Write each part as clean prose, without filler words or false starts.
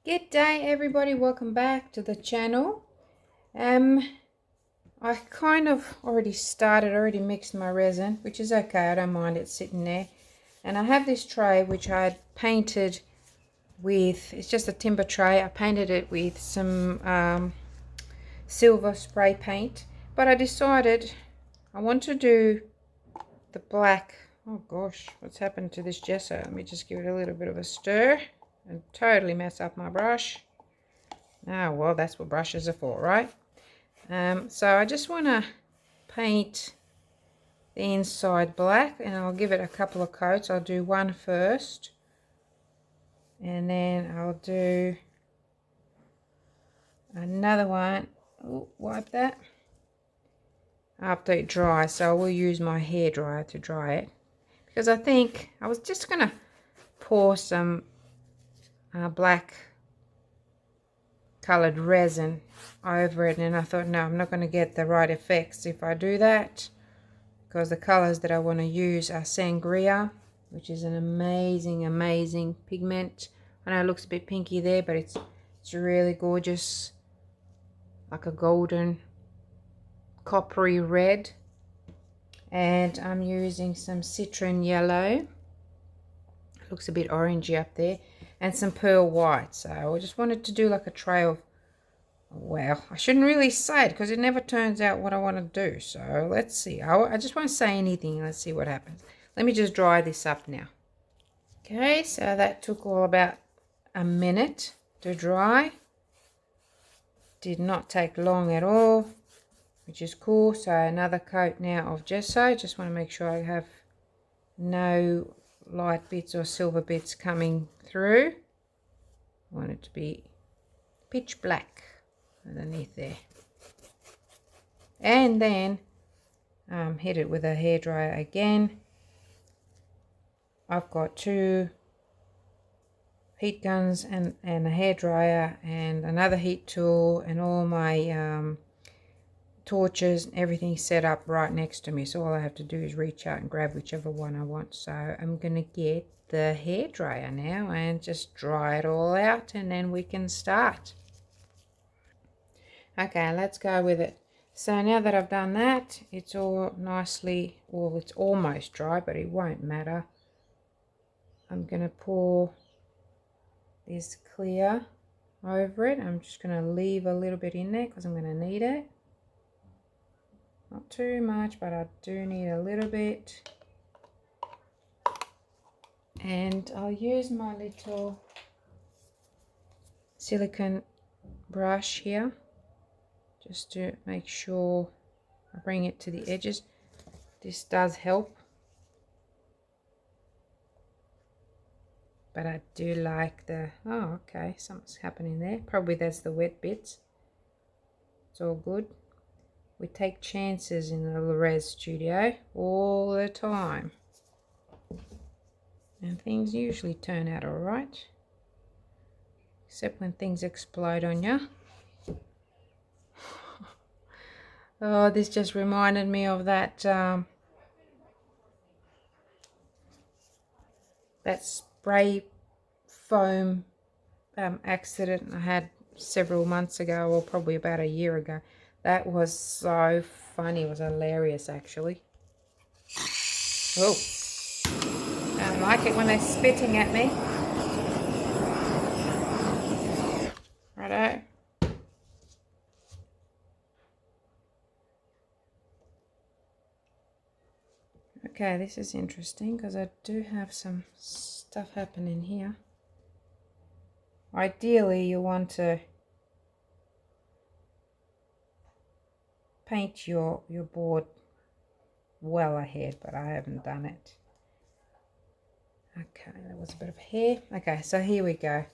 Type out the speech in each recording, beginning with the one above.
Good day everybody, welcome back to the channel. I kind of already mixed my resin, which is okay, I don't mind it sitting there. And I have this tray which I had painted with, it's just a timber tray. I painted it with some silver spray paint, but I decided I want to do the black. Oh gosh, what's happened to this gesso? Let me just give it a little bit of a stir and totally mess up my brush. Oh well, that's what brushes are for, right? So I just want to paint the inside black, and I'll give it a couple of coats. I'll do one first, and then I'll do another one. Ooh, wipe that after it dries. So I will use my hair dryer to dry it, because I think I was just gonna pour some black colored resin over it, and I thought, no, I'm not going to get the right effects if I do that, because the colors that I want to use are sangria, which is an amazing pigment. I know it looks a bit pinky there, but it's really gorgeous, like a golden coppery red. And I'm using some citron yellow, it looks a bit orangey up there, and some pearl white. So I just wanted to do like a tray of, well, I shouldn't really say it because it never turns out what I want to do. So let's see. I just won't say anything. Let's see what happens. Let me just dry this up now. Okay, so that took all about a minute to dry. Did not take long at all, which is cool. So another coat now of gesso. Just want to make sure I have no light bits or silver bits coming through. I want it to be pitch black underneath there. And then hit it with a hairdryer again. I've got two heat guns and a hairdryer and another heat tool, and all my torches and everything set up right next to me. So all I have to do is reach out and grab whichever one I want. So I'm going to get the hairdryer now and just dry it all out, and then we can start. Okay, let's go with it. So now that I've done that, it's all nicely, well, it's almost dry, but it won't matter. I'm going to pour this clear over it. I'm just going to leave a little bit in there because I'm going to need it. Not too much, but I do need a little bit. And I'll use my little silicone brush here, just to make sure I bring it to the edges. This does help, but I do like the, oh okay, something's happening there. Probably that's the wet bits. It's all good. We take chances in the Le'Rez studio all the time, and things usually turn out all right, except when things explode on you. Oh, this just reminded me of that that spray foam accident I had several months ago, or probably about a year ago. That was so funny. It was hilarious, actually. Oh, I don't like it when they're spitting at me. Righto. Okay, this is interesting because I do have some stuff happening here. Ideally, you want to paint your board well ahead, but I haven't done it. Okay, that was a bit of hair. Okay, so here we go.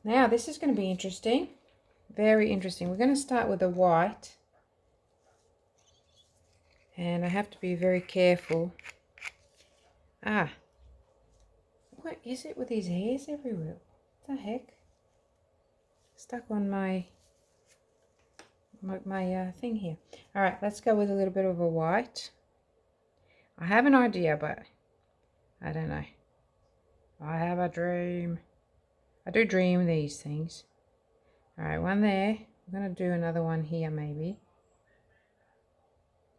Now this is going to be interesting, very interesting. We're going to start with the white, and I have to be very careful. Ah, what is it with these hairs everywhere? What the heck? Stuck on my thing here. All right, let's go with a little bit of a white. I have an idea, but I don't know. I have a dream. I do dream these things. Alright, one there. I'm going to do another one here maybe.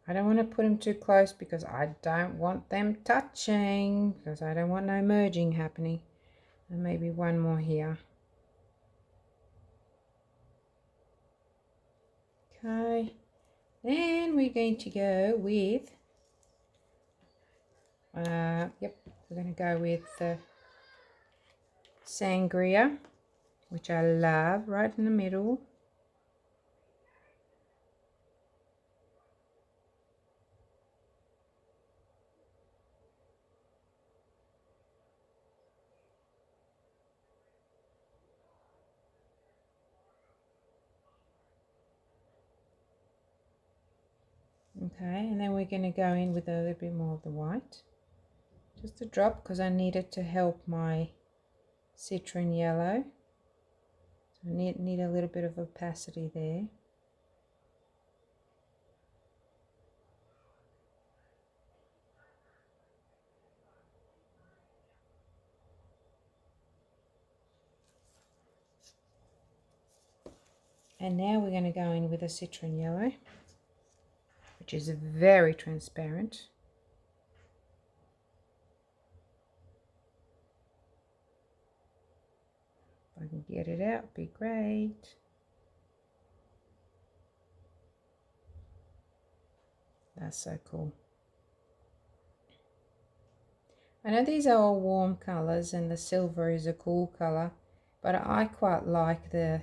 I don't want to put them too close because I don't want them touching, because I don't want no merging happening. And maybe one more here. Okay, then we're going to go with, yep, we're going to go with the sangria, which I love, right in the middle. Okay, and then we're going to go in with a little bit more of the white. Just a drop, because I need it to help my citron yellow. So I need a little bit of opacity there. And now we're going to go in with a citron yellow, which is very transparent. If I can get it out, it'd be great. That's so cool. I know these are all warm colors and the silver is a cool color, but I quite like the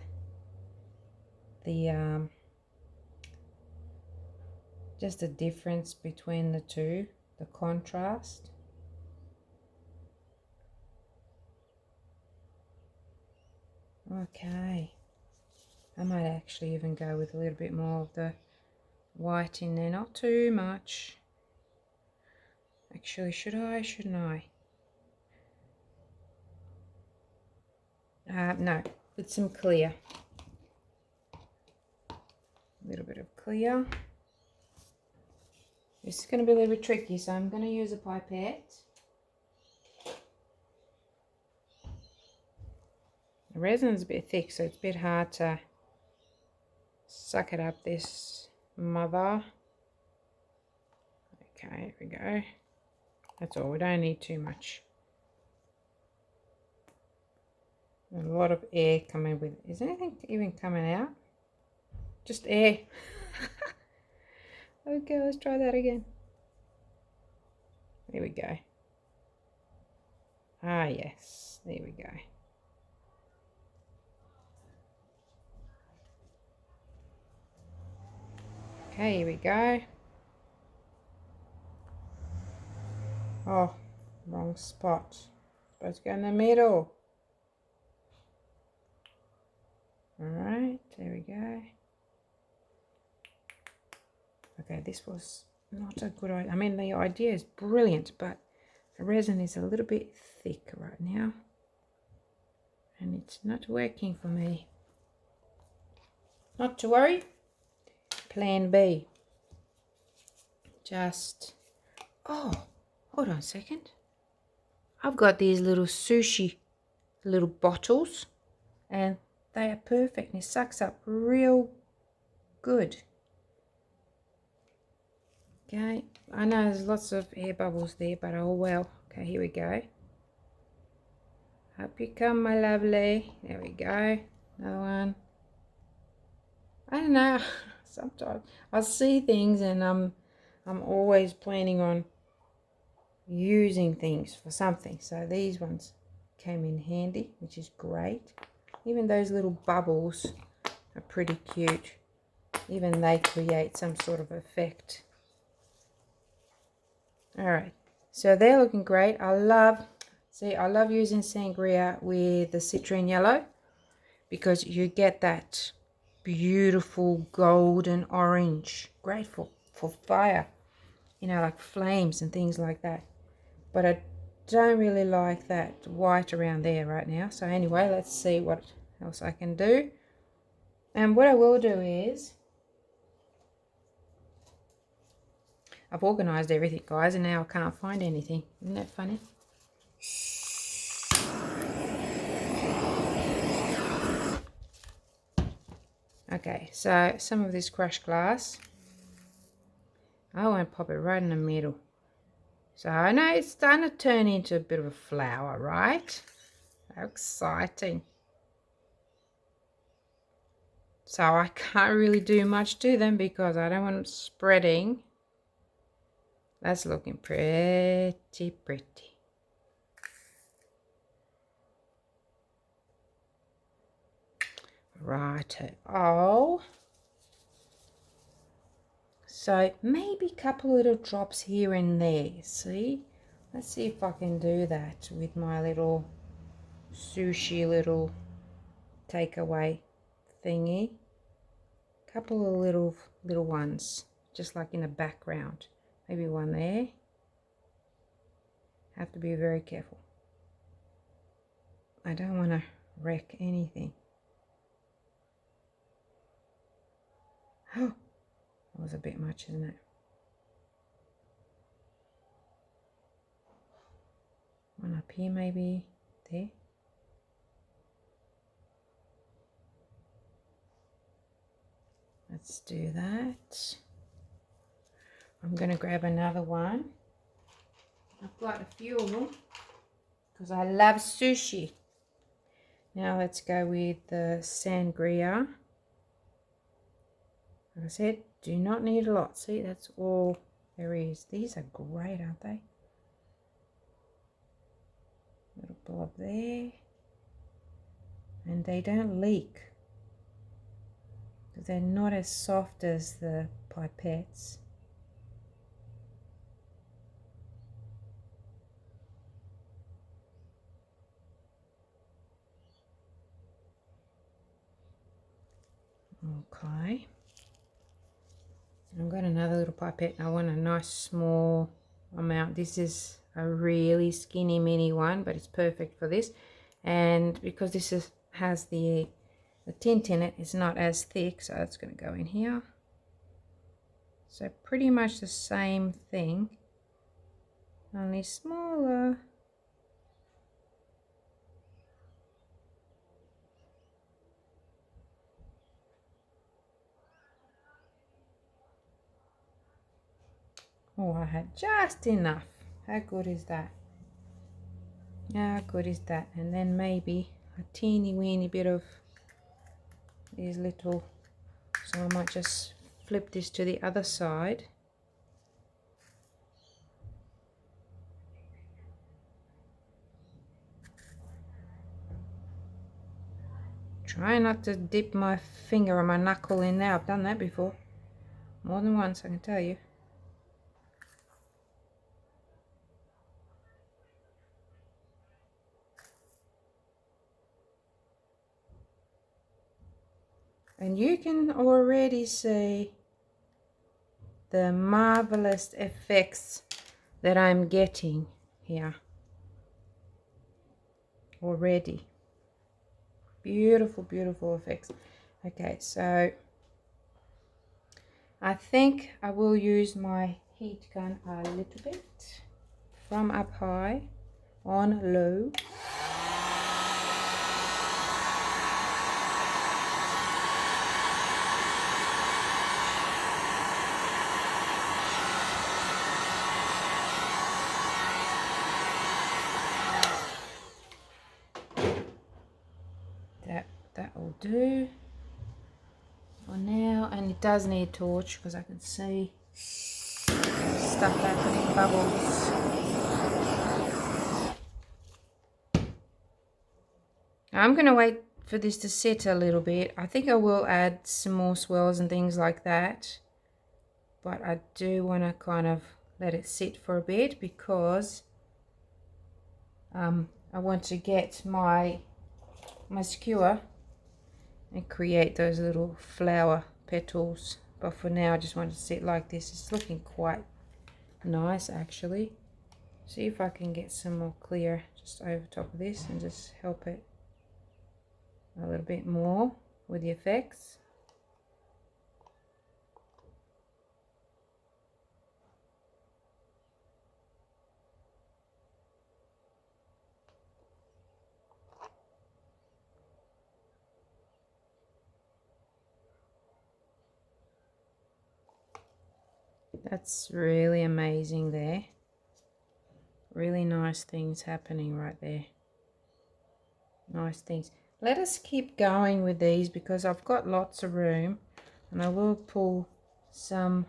just the difference between the two, the contrast. Okay, I might actually even go with a little bit more of the white in there, not too much. Actually, should I, shouldn't I? No, with some clear. A little bit of clear. This is going to be a little bit tricky, so I'm going to use a pipette. The resin's a bit thick, so it's a bit hard to suck it up, this mother. Okay, here we go. That's all, we don't need too much. A lot of air coming with it. Is anything even coming out? Just air. Okay, let's try that again. There we go. Ah, yes, there we go. Okay, here we go. Oh, wrong spot. Supposed to go in the middle. Alright, there we go. Okay, this was not a good idea. I mean, the idea is brilliant, but the resin is a little bit thick right now. And it's not working for me. Not to worry. Plan B. Just, oh, hold on a second. I've got these little sushi little bottles, and they are perfect, and it sucks up real good. Okay, I know there's lots of air bubbles there, but oh well. Okay, here we go. Up you come, my lovely. There we go. Another one. I don't know. Sometimes I see things, and I'm always planning on using things for something. So these ones came in handy, which is great. Even those little bubbles are pretty cute. Even they create some sort of effect. Alright, so they're looking great. I love using sangria with the citron yellow, because you get that beautiful golden orange, great for fire, you know, like flames and things like that. But I don't really like that white around there right now. So anyway, let's see what else I can do. And what I will do is, I've organised everything, guys, and now I can't find anything. Isn't that funny? Okay, so some of this crushed glass, I want to pop it right in the middle. So I know it's starting to turn into a bit of a flower, right? How exciting. So I can't really do much to them because I don't want them spreading. That's looking pretty. Right. Oh. So maybe a couple little drops here and there. See? Let's see if I can do that with my little sushi little takeaway thingy. Couple of little ones, just like in the background. Maybe one there. Have to be very careful. I don't want to wreck anything. Oh, that was a bit much, isn't it? One up here, maybe there. Let's do that. I'm going to grab another one. I've got a few of them because I love sushi. Now let's go with the sangria. Like I said, do not need a lot. See, that's all there is. These are great, aren't they? Little blob there. And they don't leak. They're not as soft as the pipettes. Okay. I've got another little pipette and I want a nice small amount. This is a really skinny mini one, but it's perfect for this. And because this has the tint in it, it's not as thick, so it's going to go in here. So pretty much the same thing, only smaller. Oh, I had just enough. How good is that? How good is that? And then maybe a teeny weeny bit of these little, so I might just flip this to the other side. Try not to dip my finger or my knuckle in there. I've done that before. More than once, I can tell you. And you can already see the marvelous effects that I'm getting here already. Beautiful, beautiful effects. Okay, so I think I will use my heat gun a little bit from up high on low. That will do for now, and it does need a torch because I can see stuff happening, bubbles. I'm going to wait for this to sit a little bit. I think I will add some more swirls and things like that, but I do want to kind of let it sit for a bit because I want to get my skewer and create those little flower petals. But for now I just want to sit like this. It's looking quite nice actually. See if I can get some more clear just over top of this and just help it a little bit more with the effects. That's really amazing there. Really nice things happening right there. Nice things. Let us keep going with these because I've got lots of room, and I will pull some.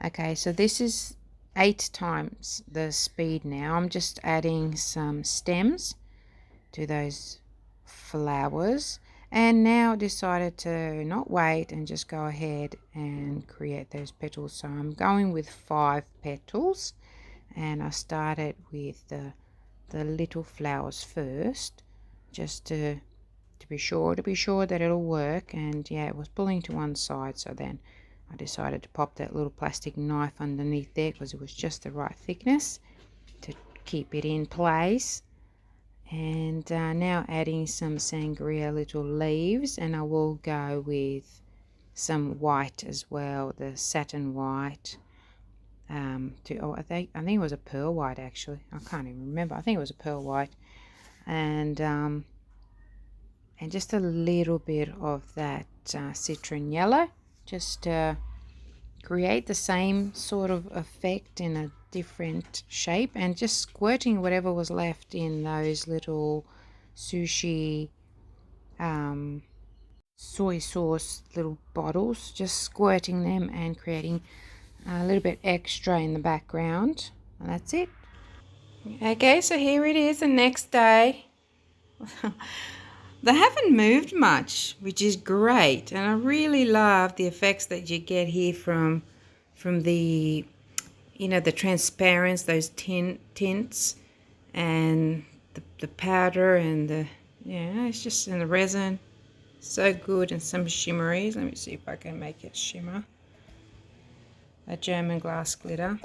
Okay, so this is 8 times the speed now. I'm just adding some stems to those flowers, and now decided to not wait and just go ahead and create those petals. So I'm going with 5 petals, and I started with the little flowers first, just to be sure that it'll work. And yeah, it was pulling to one side, so then I decided to pop that little plastic knife underneath there because it was just the right thickness to keep it in place. And now adding some sangria little leaves, and I will go with some white as well, the satin white. I think it was a pearl white actually. I can't even remember. I think it was a pearl white, and just a little bit of that citron yellow, just to create the same sort of effect in a different shape, and just squirting whatever was left in those little sushi soy sauce little bottles, just squirting them and creating a little bit extra in the background, and that's it. Okay, so here it is the next day. They haven't moved much, which is great, and I really love the effects that you get here from the, you know, the transparency, those tints, and the powder, and the, yeah, it's just in the resin, so good. And some shimmeries. Let me see if I can make it shimmer. A German glass glitter.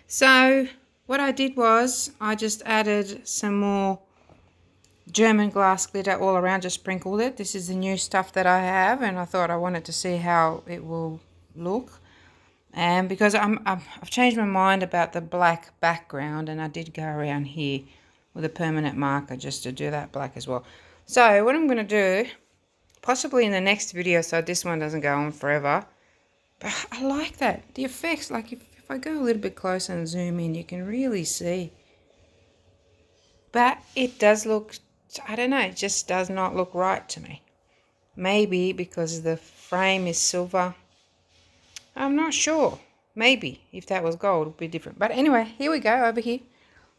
So what I did was I just added some more German glass glitter all around, just sprinkled it. This is the new stuff that I have, and I thought I wanted to see how it will look. And because I've changed my mind about the black background, and I did go around here with a permanent marker just to do that black as well. So what I'm going to do, possibly in the next video, so this one doesn't go on forever, but I like that, the effects. Like if I go a little bit closer and zoom in, you can really see. But it does look, I don't know, it just does not look right to me. Maybe because the frame is silver. I'm not sure. Maybe if that was gold, it would be different. But anyway, here we go over here.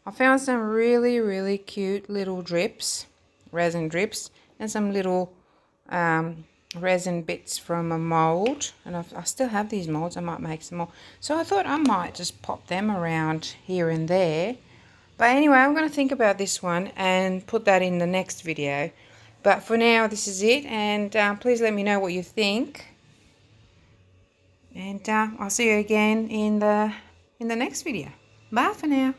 I found some really, really cute little drips, resin drips, and some little resin bits from a mold. And I still have these molds. I might make some more. So I thought I might just pop them around here and there. But anyway, I'm going to think about this one and put that in the next video. But for now, this is it. And please let me know what you think. And I'll see you again in the next video. Bye for now.